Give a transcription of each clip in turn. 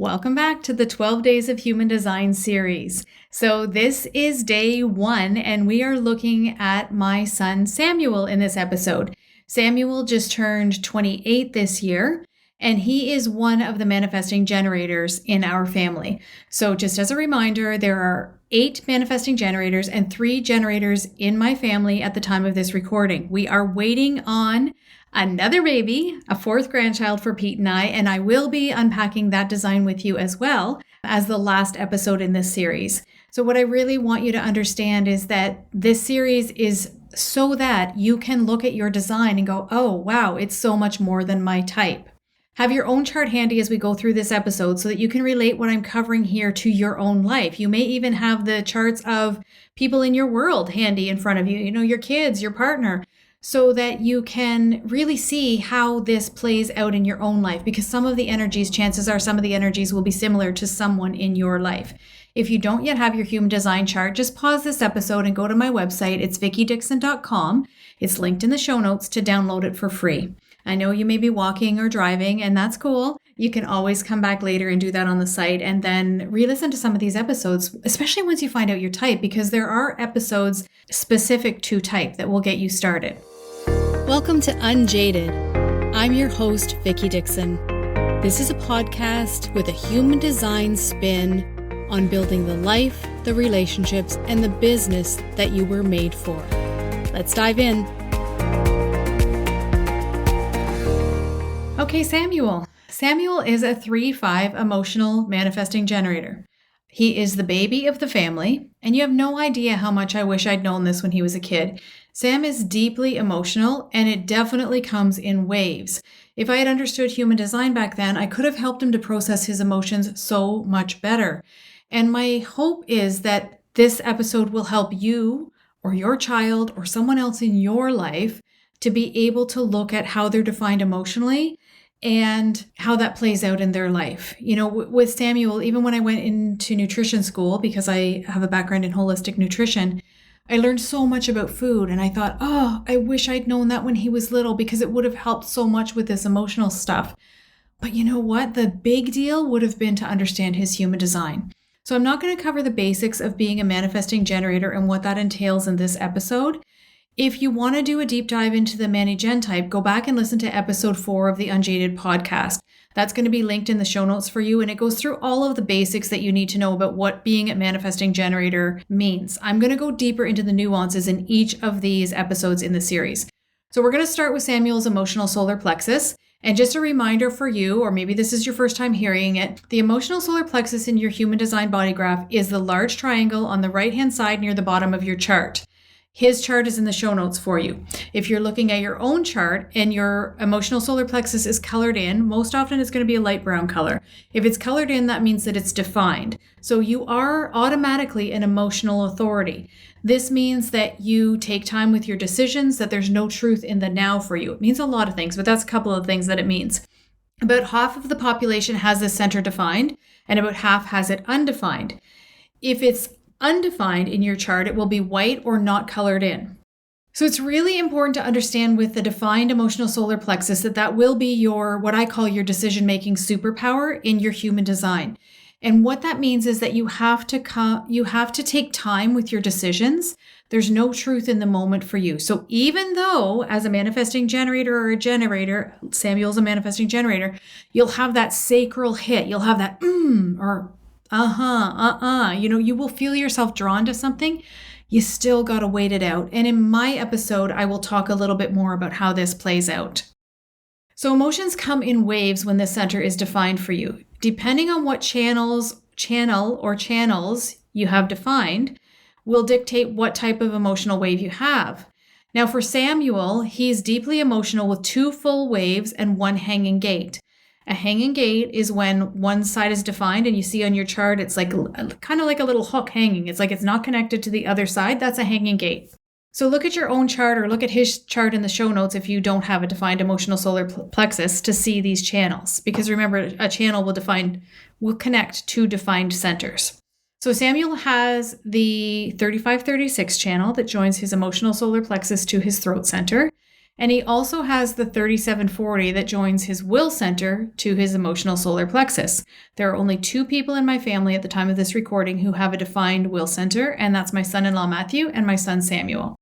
Welcome back to the 12 Days of Human Design series. So this is day 1, and we are looking at my son Samuel in this episode. Samuel just turned 28 this year, and he is one of the manifesting generators in our family. So just as a reminder, there are 8 manifesting generators and 3 generators in my family at the time of this recording. We are waiting on another baby, a 4th grandchild for Pete and I will be unpacking that design with you as well as the last episode in this series. So what I really want you to understand is that this series is so that you can look at your design and go, oh, wow, it's so much more than my type. Have your own chart handy as we go through this episode so that you can relate what I'm covering here to your own life. You may even have the charts of people in your world handy in front of you, your kids, your partner, so that you can really see how this plays out in your own life, because chances are some of the energies will be similar to someone in your life. If you don't yet have your human design chart, just pause this episode and go to my website. It's vickydixon.com. It's linked in the show notes to download it for free. I know you may be walking or driving, and that's cool. You can always come back later and do that on the site and then re-listen to some of these episodes, especially once you find out your type, because there are episodes specific to type that will get you started. Welcome to Unjaded. I'm your host, Vicky Dixon. This is a podcast with a human design spin on building the life, the relationships, and the business that you were made for. Let's dive in. Okay, Samuel. Samuel is a 3-5 emotional manifesting generator. He is the baby of the family, and you have no idea how much I wish I'd known this when he was a kid. Sam is deeply emotional, and it definitely comes in waves. If I had understood human design back then, I could have helped him to process his emotions so much better. And my hope is that this episode will help you or your child or someone else in your life to be able to look at how they're defined emotionally and how that plays out in their life. With Samuel, even when I went into nutrition school, because I have a background in holistic nutrition, I learned so much about food, and I thought, oh, I wish I'd known that when he was little, because it would have helped so much with this emotional stuff. But you know what? The big deal would have been to understand his human design. So I'm not going to cover the basics of being a manifesting generator and what that entails in this episode. If you want to do a deep dive into the Mani-Gen type, go back and listen to episode 4 of the Unjaded podcast. That's going to be linked in the show notes for you, and it goes through all of the basics that you need to know about what being a manifesting generator means. I'm going to go deeper into the nuances in each of these episodes in the series. So we're going to start with Samuel's emotional solar plexus. And just a reminder for you, or maybe this is your first time hearing it, the emotional solar plexus in your human design body graph is the large triangle on the right-hand side near the bottom of your chart. His chart is in the show notes for you. If you're looking at your own chart and your emotional solar plexus is colored in, most often it's going to be a light brown color. If it's colored in, that means that it's defined. So you are automatically an emotional authority. This means that you take time with your decisions, that there's no truth in the now for you. It means a lot of things, but that's a couple of things that it means. About half of the population has this center defined, and about half has it undefined. If it's undefined in your chart, it will be white or not colored in. So it's really important to understand with the defined emotional solar plexus that will be what I call your decision-making superpower in your human design. And what that means is that you have to take time with your decisions. There's no truth in the moment for you. So even though as a manifesting generator or a generator, Samuel's a manifesting generator, you'll have that sacral hit. You'll have that or you will feel yourself drawn to something. You still got to wait it out. And in my episode, I will talk a little bit more about how this plays out. So emotions come in waves when the center is defined for you. Depending on what channel or channels you have defined will dictate what type of emotional wave you have. Now for Samuel, he's deeply emotional with 2 full waves and 1 hanging gate. A hanging gate is when one side is defined, and you see on your chart, it's like kind of like a little hook hanging. It's like it's not connected to the other side. That's a hanging gate. So look at your own chart or look at his chart in the show notes if you don't have a defined emotional solar plexus to see these channels. Because remember, a channel will connect 2 defined centers. So Samuel has the 3536 channel that joins his emotional solar plexus to his throat center. And he also has the 3740 that joins his will center to his emotional solar plexus. There are only 2 people in my family at the time of this recording who have a defined will center, and that's my son-in-law Matthew and my son Samuel.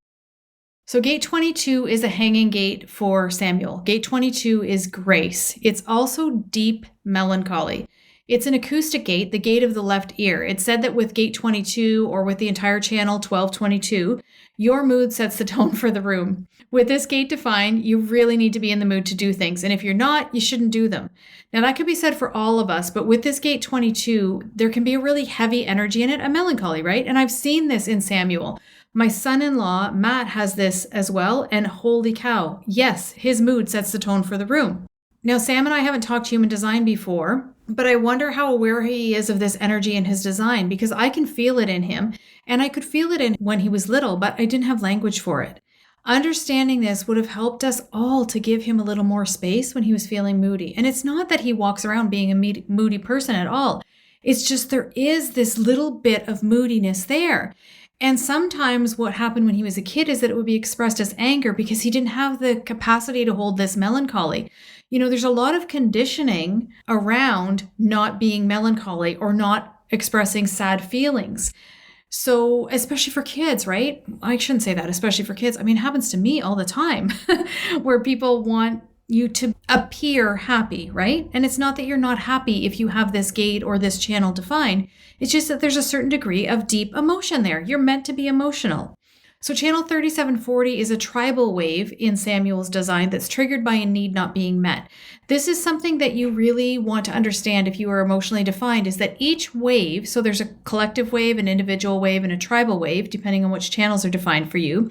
So gate 22 is a hanging gate for Samuel. Gate 22 is grace. It's also deep melancholy. It's an acoustic gate, the gate of the left ear. It's said that with gate 22 or with the entire channel 1222, your mood sets the tone for the room. With this gate defined, you really need to be in the mood to do things. And if you're not, you shouldn't do them. Now that could be said for all of us, but with this gate 22, there can be a really heavy energy in it, a melancholy, right? And I've seen this in Samuel. My son-in-law, Matt, has this as well. And holy cow, yes, his mood sets the tone for the room. Now, Sam and I haven't talked human design before, but I wonder how aware he is of this energy in his design, because I can feel it in him, and I could feel it in when he was little, but I didn't have language for it. Understanding this would have helped us all to give him a little more space when he was feeling moody. And it's not that he walks around being a moody person at all. It's just there is this little bit of moodiness there. And sometimes what happened when he was a kid is that it would be expressed as anger because he didn't have the capacity to hold this melancholy. You know, there's a lot of conditioning around not being melancholy or not expressing sad feelings. So, especially for kids, right? I shouldn't say that, especially for kids. I mean, it happens to me all the time where people want you to appear happy, right? And it's not that you're not happy if you have this gate or this channel defined. It's just that there's a certain degree of deep emotion there. You're meant to be emotional. So channel 3740 is a tribal wave in Samuel's design that's triggered by a need not being met. This is something that you really want to understand if you are emotionally defined, is that each wave, so there's a collective wave, an individual wave, and a tribal wave, depending on which channels are defined for you.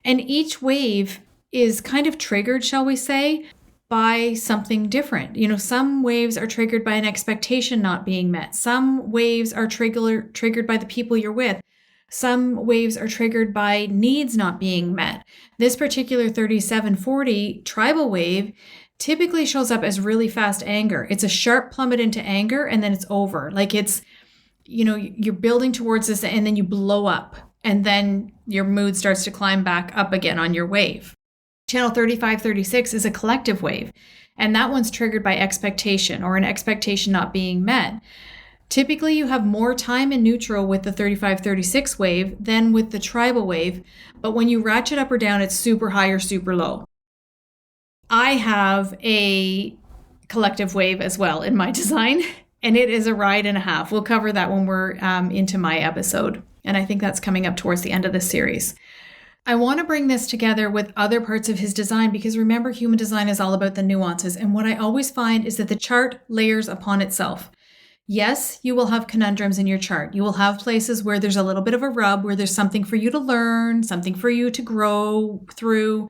And each wave is kind of triggered, shall we say, by something different. You know, some waves are triggered by an expectation not being met. Some waves are triggered by the people you're with. Some waves are triggered by needs not being met. This particular 3740 tribal wave typically shows up as really fast anger. It's a sharp plummet into anger and then it's over. Like it's, you know, you're building towards this and then you blow up and then your mood starts to climb back up again on your wave. Channel 3536 is a collective wave, and that one's triggered by expectation or an expectation not being met. Typically, you have more time in neutral with the 3536 wave than with the tribal wave, but when you ratchet up or down, it's super high or super low. I have a collective wave as well in my design, and it is a ride and a half. We'll cover that when we're into my episode, and I think that's coming up towards the end of this series. I want to bring this together with other parts of his design because remember, human design is all about the nuances. And what I always find is that the chart layers upon itself. Yes, you will have conundrums in your chart. You will have places where there's a little bit of a rub, where there's something for you to learn, something for you to grow through.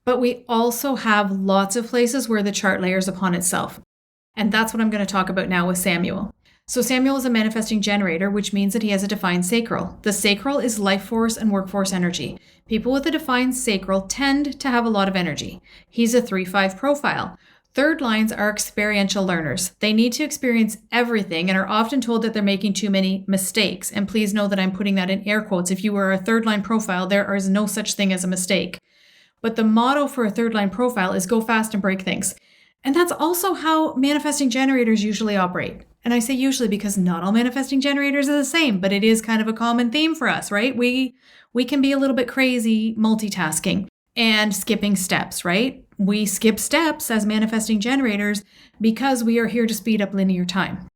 But we also have lots of places where the chart layers upon itself. And that's what I'm going to talk about now with Samuel. So Samuel is a manifesting generator, which means that he has a defined sacral. The sacral is life force and workforce energy. People with a defined sacral tend to have a lot of energy. He's a 3-5 profile. Third lines are experiential learners. They need to experience everything and are often told that they're making too many mistakes. And please know that I'm putting that in air quotes. If you are a third line profile, there is no such thing as a mistake. But the motto for a third line profile is go fast and break things. And that's also how manifesting generators usually operate. And I say usually because not all manifesting generators are the same, but it is kind of a common theme for us, right? We can be a little bit crazy multitasking and skipping steps, right? We skip steps as manifesting generators because we are here to speed up linear time.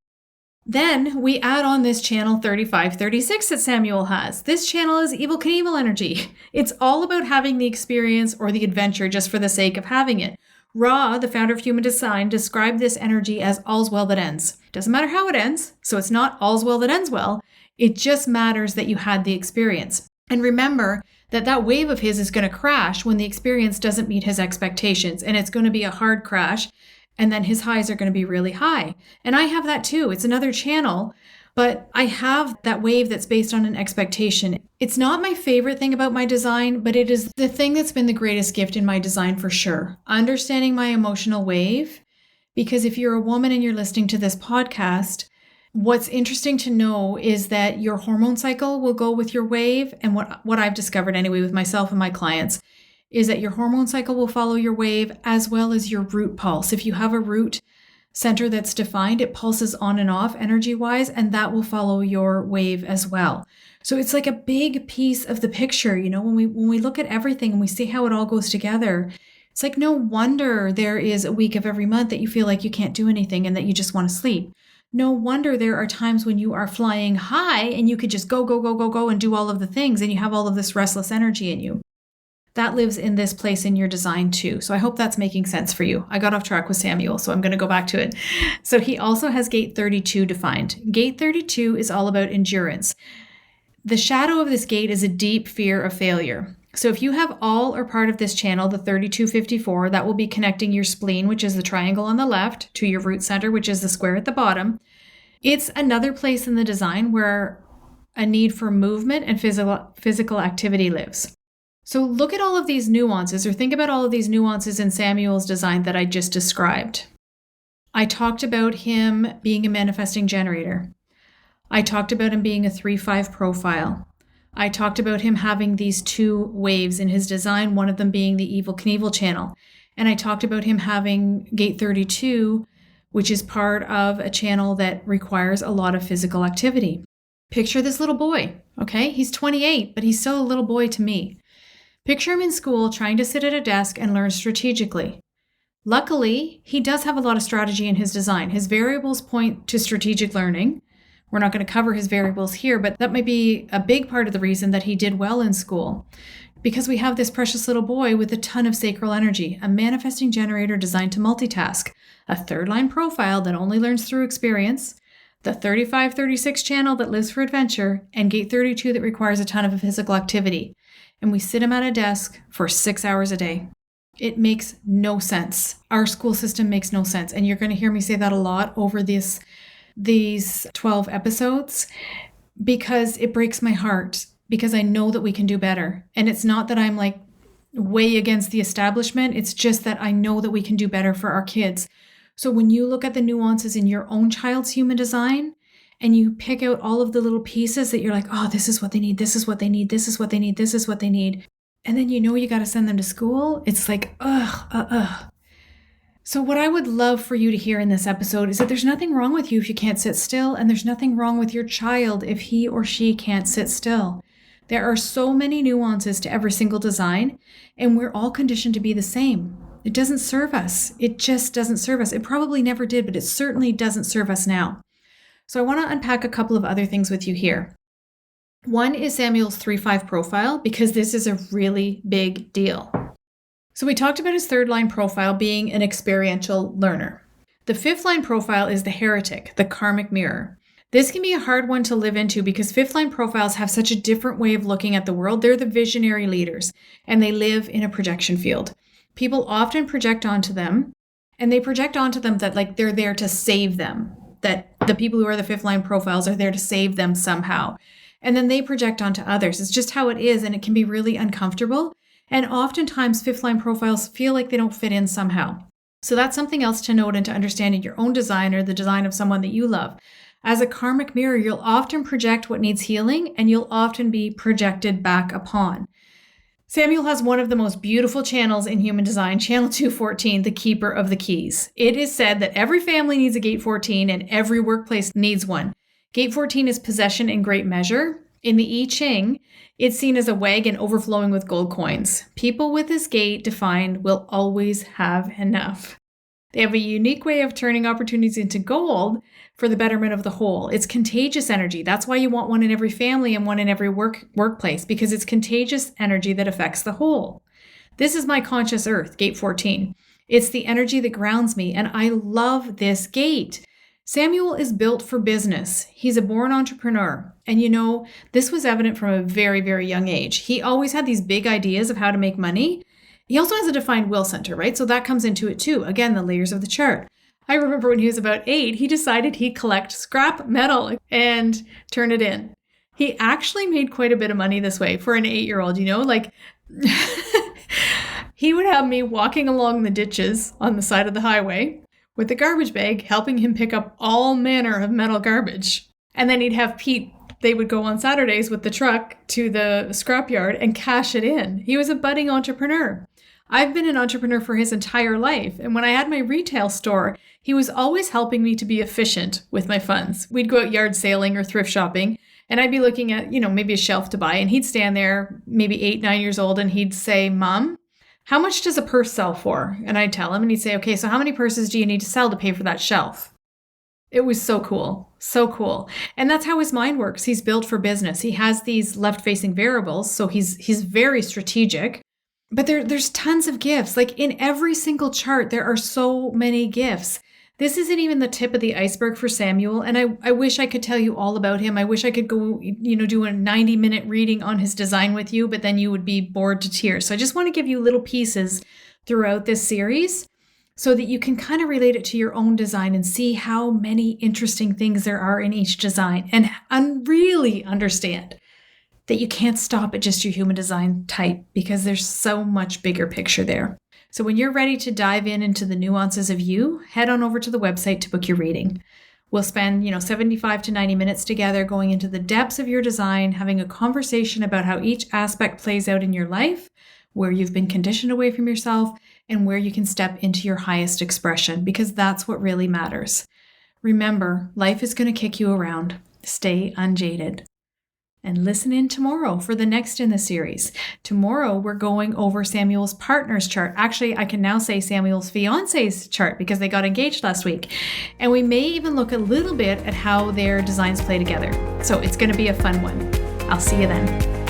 Then we add on this channel 3536 that Samuel has. This channel is Evel Knievel energy. It's all about having the experience or the adventure just for the sake of having it. Ra, the founder of human design, described this energy as all's well that ends. Doesn't matter how it ends, so it's not all's well that ends well. It just matters that you had the experience. And remember that that wave of his is going to crash when the experience doesn't meet his expectations, and it's going to be a hard crash, and then his highs are going to be really high. And I have that too. It's another channel, but I have that wave that's based on an expectation. It's not my favorite thing about my design, but it is the thing that's been the greatest gift in my design for sure. Understanding my emotional wave, because if you're a woman and you're listening to this podcast, what's interesting to know is that your hormone cycle will go with your wave. And what I've discovered anyway with myself and my clients is that your hormone cycle will follow your wave as well as your root pulse. If you have a root center that's defined, it pulses on and off energy-wise, and that will follow your wave as well. So it's like a big piece of the picture, when we look at everything and we see how it all goes together. It's like no wonder there is a week of every month that you feel like you can't do anything and that you just want to sleep. No wonder there are times when you are flying high and you could just go, go, go, go, go and do all of the things and you have all of this restless energy in you. That lives in this place in your design too. So I hope that's making sense for you. I got off track with Samuel, so I'm going to go back to it. So he also has gate 32 defined. Gate 32 is all about endurance. The shadow of this gate is a deep fear of failure. So if you have all or part of this channel, the 3254, that will be connecting your spleen, which is the triangle on the left, to your root center, which is the square at the bottom. It's another place in the design where a need for movement and physical activity lives. So look at all of these nuances, or think about all of these nuances in Samuel's design that I just described. I talked about him being a manifesting generator. I talked about him being a 3-5 profile. I talked about him having these 2 waves in his design, one of them being the Evel Knievel channel. And I talked about him having gate 32, which is part of a channel that requires a lot of physical activity. Picture this little boy, okay? He's 28, but he's still a little boy to me. Picture him in school trying to sit at a desk and learn strategically. Luckily, he does have a lot of strategy in his design. His variables point to strategic learning. We're not going to cover his variables here, but that might be a big part of the reason that he did well in school. Because we have this precious little boy with a ton of sacral energy, a manifesting generator designed to multitask, a 3rd line profile that only learns through experience, the 35-36 channel that lives for adventure, and gate 32 that requires a ton of physical activity. And we sit him at a desk for 6 hours a day. It makes no sense. Our school system makes no sense. And you're going to hear me say that a lot over these 12 episodes, because it breaks my heart, because I know that we can do better. And it's not that I'm like way against the establishment. It's just that I know that we can do better for our kids. So when you look at the nuances in your own child's human design, and you pick out all of the little pieces that you're like, oh, this is what they need, this is what they need, this is what they need, this is what they need. And then you got to send them to school. It's like, So what I would love for you to hear in this episode is that there's nothing wrong with you if you can't sit still, and there's nothing wrong with your child if he or she can't sit still. There are so many nuances to every single design, and we're all conditioned to be the same. It doesn't serve us. It just doesn't serve us. It probably never did, but it certainly doesn't serve us now. So I want to unpack a couple of other things with you here. One is Samuel's 3-5 profile, because this is a really big deal. So we talked about his 3rd line profile being an experiential learner. The 5th line profile is the heretic, the karmic mirror. This can be a hard one to live into because 5th line profiles have such a different way of looking at the world. They're the visionary leaders, and they live in a projection field. People often project onto them, and they project onto them that like they're there to save them, that the people who are the 5th line profiles are there to save them somehow. And then they project onto others. It's just how it is, and it can be really uncomfortable. And oftentimes 5th line profiles feel like they don't fit in somehow. So that's something else to note and to understand in your own design or the design of someone that you love. As a karmic mirror, you'll often project what needs healing, and you'll often be projected back upon. Samuel has one of the most beautiful channels in human design, channel 214, the keeper of the keys. It is said that every family needs a gate 14 and every workplace needs one. Gate 14 is possession in great measure. In the I Ching, it's seen as a wagon overflowing with gold coins. People with this gate defined will always have enough. They have a unique way of turning opportunities into gold for the betterment of the whole. It's contagious energy. That's why you want one in every family and one in every workplace, because it's contagious energy that affects the whole. This is my conscious earth, gate 14. It's the energy that grounds me, and I love this gate. Samuel is built for business. He's a born entrepreneur. And this was evident from a very, very young age. He always had these big ideas of how to make money. He also has a defined will center, right? So that comes into it too. Again, the layers of the chart. I remember when he was about 8, he decided he'd collect scrap metal and turn it in. He actually made quite a bit of money this way for an 8-year-old, he would have me walking along the ditches on the side of the highway with a garbage bag, helping him pick up all manner of metal garbage. And then he'd have Pete they would go on Saturdays with the truck to the scrapyard and cash it in. He was a budding entrepreneur. I've been an entrepreneur for his entire life. And when I had my retail store, he was always helping me to be efficient with my funds. We'd go out yard sailing or thrift shopping, and I'd be looking at, maybe a shelf to buy. And he'd stand there, maybe 8, 9 years old, and he'd say, "Mom, how much does a purse sell for?" And I'd tell him, and he'd say, "Okay, so how many purses do you need to sell to pay for that shelf?" It was so cool. So cool. And that's how his mind works. He's built for business. He has these left-facing variables, so he's very strategic. But there's tons of gifts. Like in every single chart, there are so many gifts. This isn't even the tip of the iceberg for Samuel. And I wish I could tell you all about him. I wish I could go, do a 90-minute reading on his design with you, but then you would be bored to tears. So I just want to give you little pieces throughout this series so that you can kind of relate it to your own design and see how many interesting things there are in each design and really understand that you can't stop at just your human design type because there's so much bigger picture there. So when you're ready to dive into the nuances of you, head on over to the website to book your reading. We'll spend, 75 to 90 minutes together going into the depths of your design, having a conversation about how each aspect plays out in your life, where you've been conditioned away from yourself, and where you can step into your highest expression, because that's what really matters. Remember, life is going to kick you around. Stay unjaded. And listen in tomorrow for the next in the series. Tomorrow, we're going over Samuel's partner's chart. Actually, I can now say Samuel's fiance's chart because they got engaged last week. And we may even look a little bit at how their designs play together. So it's going to be a fun one. I'll see you then.